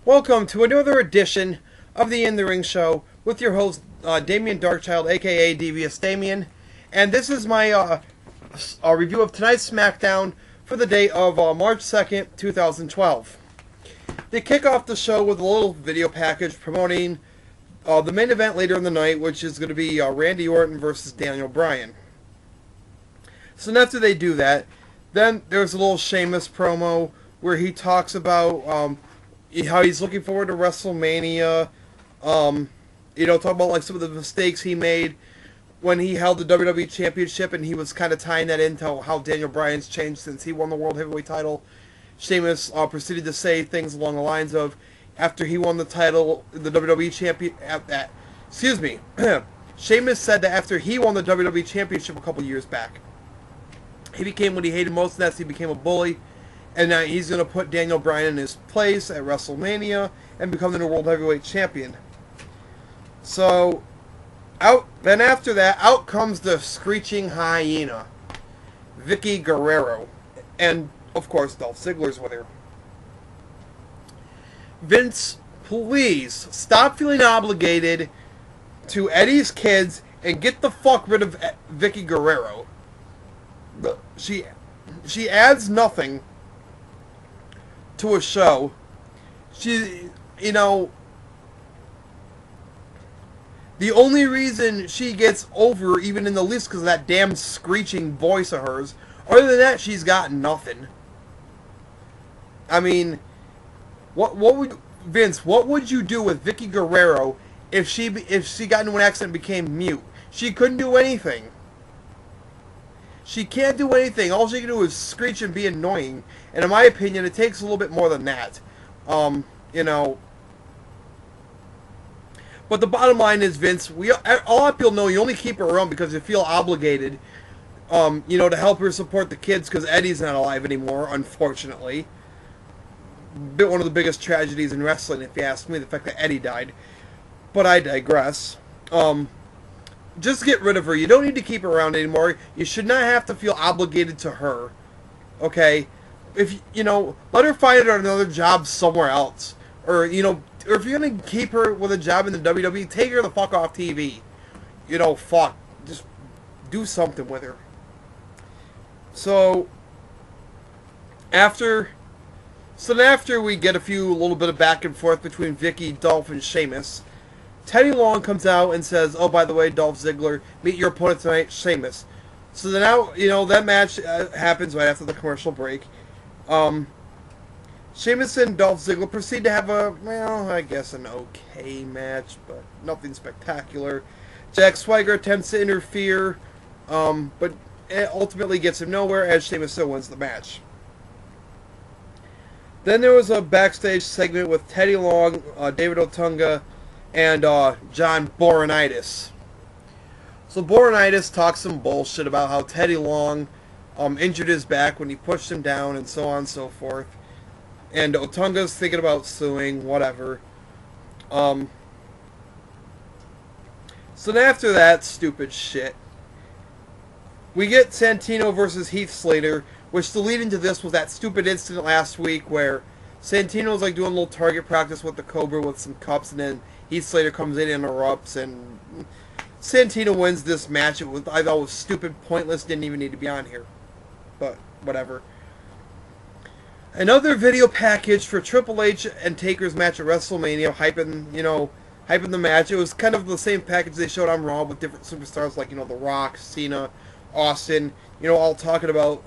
Welcome to another edition of the In the Ring Show with your host, Damian Darkchild, aka Devious Damien. And this is my review of tonight's Smackdown for the date of March 2nd, 2012. They kick off the show with a little video package promoting the main event later in the night, which is going to be Randy Orton versus Daniel Bryan. So after they do that, then there's a little Sheamus promo where he talks about how he's looking forward to WrestleMania. Talk about like some of the mistakes he made when he held the WWE Championship, and he was kind of tying that into how Daniel Bryan's changed since he won the World Heavyweight title. Sheamus proceeded to say things along the lines of, after he won the title, the WWE Champion. Sheamus said that after he won the WWE Championship a couple years back, he became what he hated most, and that's he became a bully. And now he's going to put Daniel Bryan in his place at WrestleMania and become the new World Heavyweight Champion. So, then after that, out comes the screeching hyena, Vickie Guerrero. And, of course, Dolph Ziggler's with her. Vince, please, stop feeling obligated to Eddie's kids and get the fuck rid of Vickie Guerrero. She adds nothing to a show. The only reason she gets over, even in the least, because of that damn screeching voice of hers. Other than that, she's got nothing. I mean, what would you do with Vickie Guerrero if she got into an accident and became mute? She couldn't do anything. She can't do anything. All she can do is screech and be annoying. And in my opinion, it takes a little bit more than that. But the bottom line is, Vince, all people know you only keep her around because you feel obligated, to help her support the kids because Eddie's not alive anymore, unfortunately. One of the biggest tragedies in wrestling, if you ask me, the fact that Eddie died. But I digress. Just get rid of her. You don't need to keep her around anymore. You should not have to feel obligated to her. Okay? If let her find another job somewhere else. Or if you're going to keep her with a job in the WWE, take her the fuck off TV. Fuck. Just do something with her. So after we get a little bit of back and forth between Vickie, Dolph, and Sheamus, Teddy Long comes out and says, "Oh, by the way, Dolph Ziggler, meet your opponent tonight, Sheamus." So then now, that match happens right after the commercial break. Sheamus and Dolph Ziggler proceed to have an okay match, but nothing spectacular. Jack Swagger attempts to interfere, but it ultimately gets him nowhere as Sheamus still wins the match. Then there was a backstage segment with Teddy Long, David Otunga, and John Laurinaitis. So Laurinaitis talks some bullshit about how Teddy Long injured his back when he pushed him down and so on and so forth. And Otunga's thinking about suing, whatever. So then after that stupid shit, we get Santino versus Heath Slater, which the lead into this was that stupid incident last week where Santino was like doing a little target practice with the Cobra with some cups, and then Heath Slater comes in and interrupts, and Santino wins this match. I thought it was stupid, pointless, didn't even need to be on here. But whatever. Another video package for Triple H and Taker's match at WrestleMania, hyping the match. It was kind of the same package they showed on Raw with different superstars like, The Rock, Cena, Austin, all talking about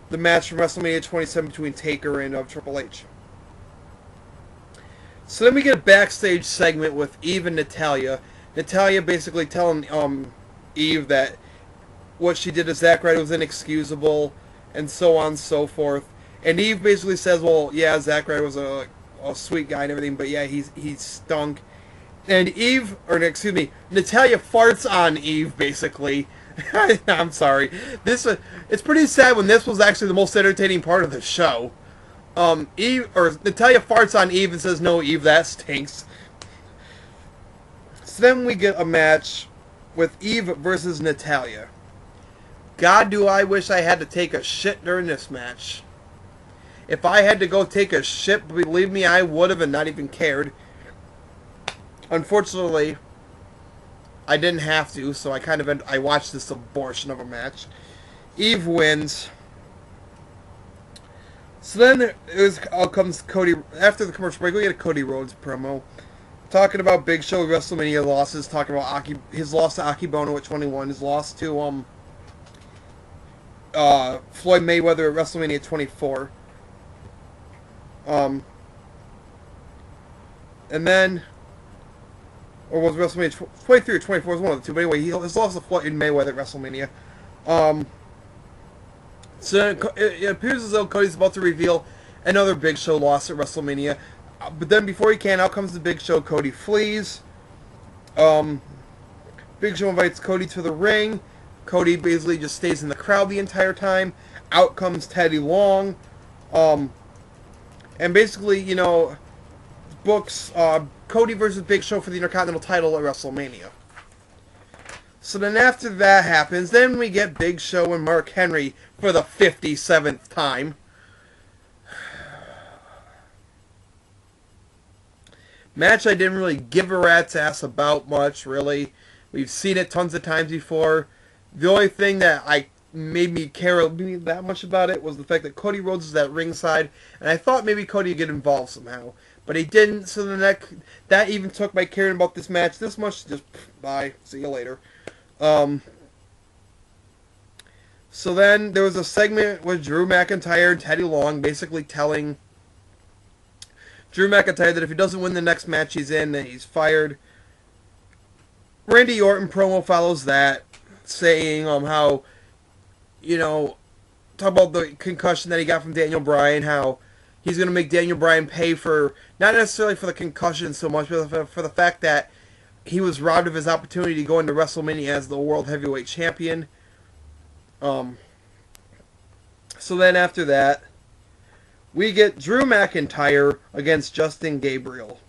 the match from WrestleMania 27 between Taker and Triple H. So then we get a backstage segment with Eve and Natalya. Natalya basically telling Eve that what she did to Zack Ryder was inexcusable, and so on and so forth. And Eve basically says, well, yeah, Zack Ryder was a sweet guy and everything, but yeah, he stunk. And Natalya farts on Eve, basically. I'm sorry. It's pretty sad when this was actually the most entertaining part of the show. Natalya farts on Eve and says, "No, Eve, that stinks." So then we get a match with Eve versus Natalya. God, do I wish I had to take a shit during this match. If I had to go take a shit, believe me, I would have and not even cared. Unfortunately, I didn't have to, so I watched this abortion of a match. Eve wins. So then out comes Cody. After the commercial break, we get a Cody Rhodes promo. Talking about Big Show WrestleMania losses. Talking about his loss to Akibono at 21. His loss to Floyd Mayweather at WrestleMania 24. And then... Or was WrestleMania 23 or 24? It was one of the two. But anyway, his loss to Floyd Mayweather at WrestleMania. So it appears as though Cody's about to reveal another Big Show loss at WrestleMania. But then before he can, out comes the Big Show. Cody flees. Big Show invites Cody to the ring. Cody basically just stays in the crowd the entire time. Out comes Teddy Long. And basically, you know, books Cody versus Big Show for the Intercontinental title at WrestleMania. So then after that happens, then we get Big Show and Mark Henry for the 57th time. Match I didn't really give a rat's ass about much, really. We've seen it tons of times before. The only thing that made me care that much about it was the fact that Cody Rhodes is at ringside, and I thought maybe Cody would get involved somehow. But he didn't, so then that even took my caring about this match this much. Just, bye, see you later. So then there was a segment with Drew McIntyre and Teddy Long basically telling Drew McIntyre that if he doesn't win the next match he's in, then he's fired. Randy Orton promo follows that, saying how, you know, talk about the concussion that he got from Daniel Bryan, how he's going to make Daniel Bryan pay for, not necessarily for the concussion so much, but for the fact that he was robbed of his opportunity to go into WrestleMania as the World Heavyweight Champion. So then after that, we get Drew McIntyre against Justin Gabriel.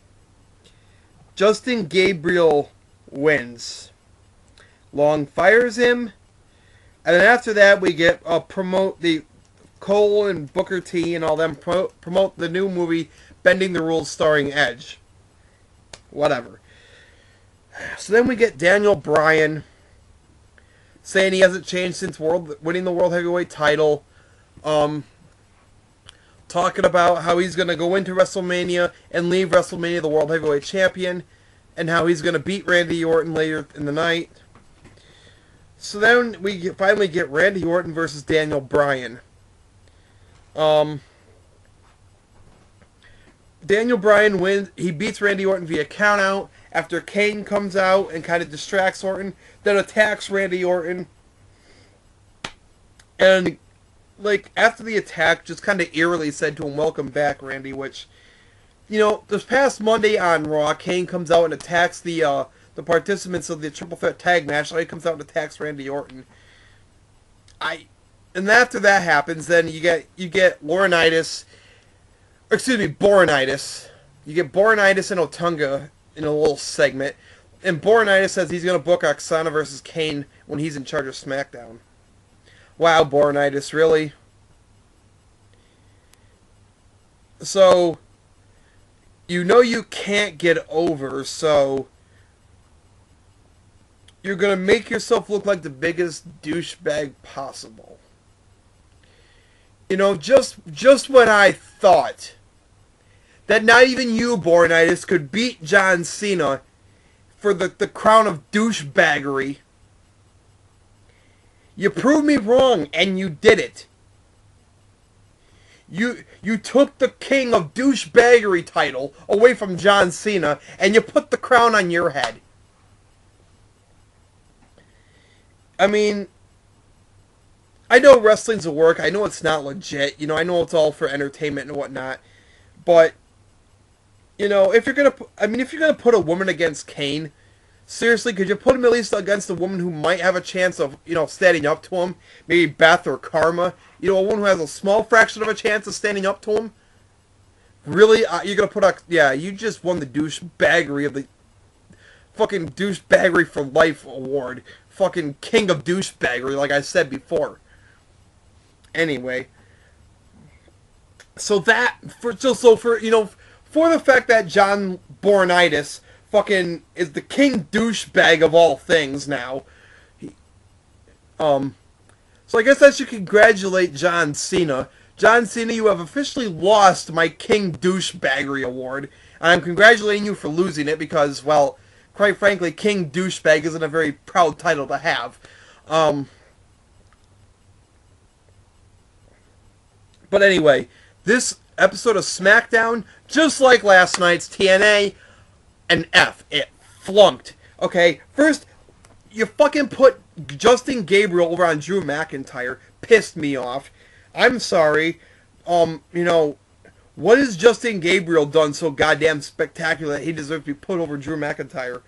Justin Gabriel wins. Long fires him. And then after that, we get promote the Cole and Booker T and all them promote the new movie Bending the Rules starring Edge. Whatever. So then we get Daniel Bryan saying he hasn't changed since winning the World Heavyweight title. Talking about how he's going to go into WrestleMania and leave WrestleMania the World Heavyweight Champion, and how he's going to beat Randy Orton later in the night. So then we finally get Randy Orton versus Daniel Bryan. Daniel Bryan wins. He beats Randy Orton via countout after Kane comes out and kind of distracts Orton, then attacks Randy Orton. And, like, after the attack, just kind of eerily said to him, "Welcome back, Randy," which, you know, this past Monday on Raw, Kane comes out and attacks the participants of the Triple Threat Tag Match. So he comes out and attacks Randy Orton. And after that happens, then you get Boronitis. You get Boronitis and Otunga in a little segment. And Boronitis says he's going to book Oksana versus Kane when he's in charge of SmackDown. Wow, Boronitis, really? So, you know you can't get over, so you're going to make yourself look like the biggest douchebag possible. You know, just when I thought that not even you, Boronitis, could beat John Cena for the crown of douchebaggery, you proved me wrong, and you did it. You took the king of douchebaggery title away from John Cena, and you put the crown on your head. I mean, I know wrestling's a work. I know it's not legit. You know, I know it's all for entertainment and whatnot. But, you know, if you're gonna put a woman against Kane, seriously, could you put him at least against a woman who might have a chance of, you know, standing up to him? Maybe Beth or Karma. You know, a woman who has a small fraction of a chance of standing up to him? Really? You're gonna put you just won the douchebaggery of the fucking douchebaggery for life award. Fucking king of douchebaggery, like I said before. Anyway. So that for for the fact that John Laurinaitis fucking is the king douchebag of all things now. Um, so I guess I should congratulate John Cena. John Cena, you have officially lost my King Douchebaggery Award. And I'm congratulating you for losing it because, well, quite frankly, King Douchebag isn't a very proud title to have. But anyway, this episode of SmackDown, just like last night's TNA, an F. It flunked. Okay, first, you fucking put Justin Gabriel over on Drew McIntyre. Pissed me off. I'm sorry. What has Justin Gabriel done so goddamn spectacular that he deserves to be put over Drew McIntyre?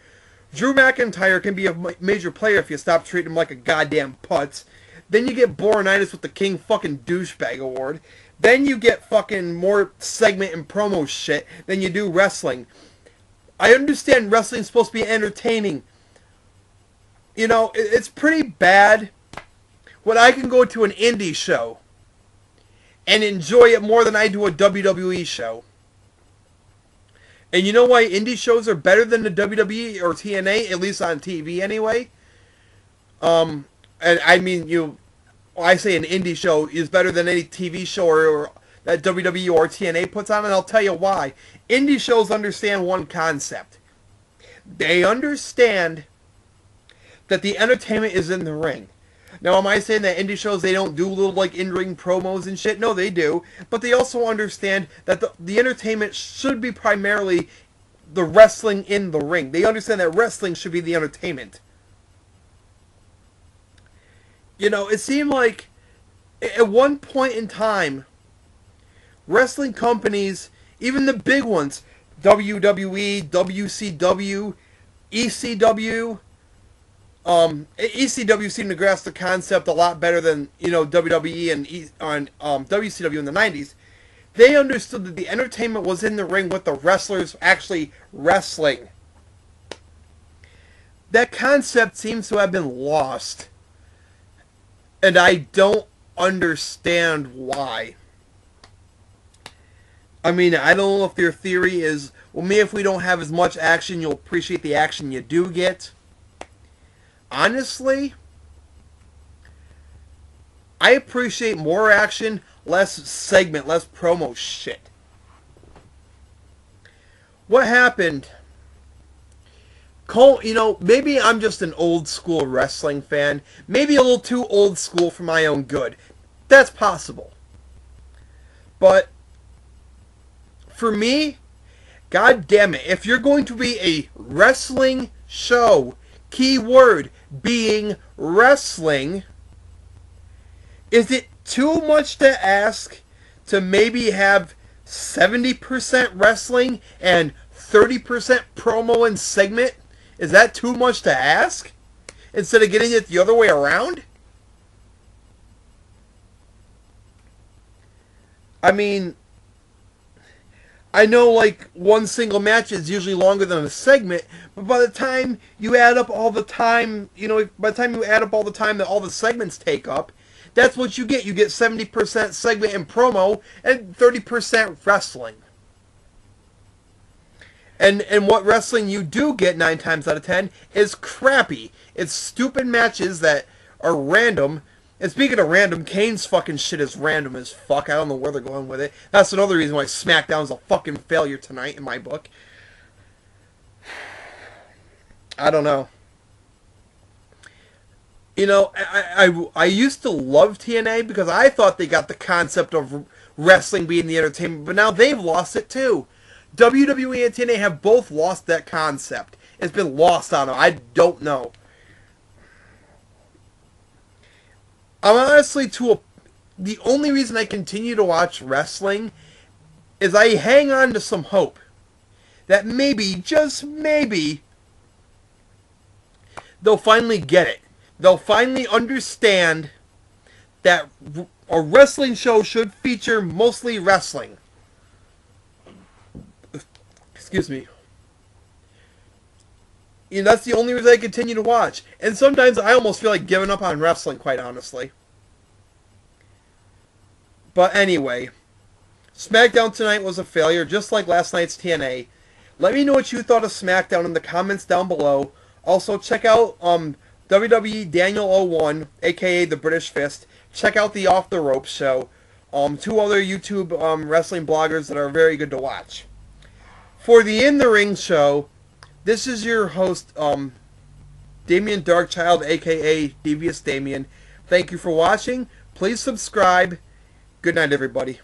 Drew McIntyre can be a major player if you stop treating him like a goddamn putz. Then you get Laurinaitis with the King fucking Douchebag Award. Then you get fucking more segment and promo shit than you do wrestling. I understand wrestling's supposed to be entertaining. It's pretty bad when I can go to an indie show and enjoy it more than I do a WWE show. And you know why indie shows are better than the WWE or TNA, at least on TV anyway? And I mean, I say an indie show is better than any TV show or that WWE or TNA puts on, and I'll tell you why. Indie shows understand one concept. They understand that the entertainment is in the ring. Now, am I saying that indie shows, they don't do little, in-ring promos and shit? No, they do. But they also understand that the entertainment should be primarily the wrestling in the ring. They understand that wrestling should be the entertainment. It seemed like at one point in time, wrestling companies, even the big ones, WWE, WCW, ECW, ECW seemed to grasp the concept a lot better than WWE and WCW in the 90s. They understood that the entertainment was in the ring with the wrestlers actually wrestling. That concept seems to have been lost. And I don't understand why. I mean, I don't know if their theory is, well, maybe if we don't have as much action, you'll appreciate the action you do get. Honestly, I appreciate more action, less segment, less promo shit. What happened? Maybe I'm just an old school wrestling fan. Maybe a little too old school for my own good. That's possible. But for me, god damn it, if you're going to be a wrestling show, key word being wrestling, is it too much to ask to maybe have 70% wrestling and 30% promo and segment? Is that too much to ask? Instead of getting it the other way around? I mean, I know one single match is usually longer than a segment, but by the time you add up all the time, by the time you add up all the time that all the segments take up, that's what you get. You get 70% segment and promo and 30% wrestling. And what wrestling you do get 9 times out of 10 is crappy. It's stupid matches that are random. And speaking of random, Kane's fucking shit is random as fuck. I don't know where they're going with it. That's another reason why SmackDown's a fucking failure tonight in my book. I don't know. I used to love TNA because I thought they got the concept of wrestling being the entertainment, but now they've lost it too. WWE and TNA have both lost that concept. It's been lost on them. I don't know. I'm honestly the only reason I continue to watch wrestling is I hang on to some hope that maybe, just maybe, they'll finally get it. They'll finally understand that a wrestling show should feature mostly wrestling. Excuse me. That's the only reason I continue to watch. And sometimes I almost feel like giving up on wrestling, quite honestly. But anyway. SmackDown tonight was a failure, just like last night's TNA. Let me know what you thought of SmackDown in the comments down below. Also, check out WWE Daniel 01, aka the British Fist. Check out the Off the Ropes show. Two other YouTube wrestling bloggers that are very good to watch. For the In the Ring show, this is your host, Damien Darkchild, aka Devious Damien. Thank you for watching. Please subscribe. Good night, everybody.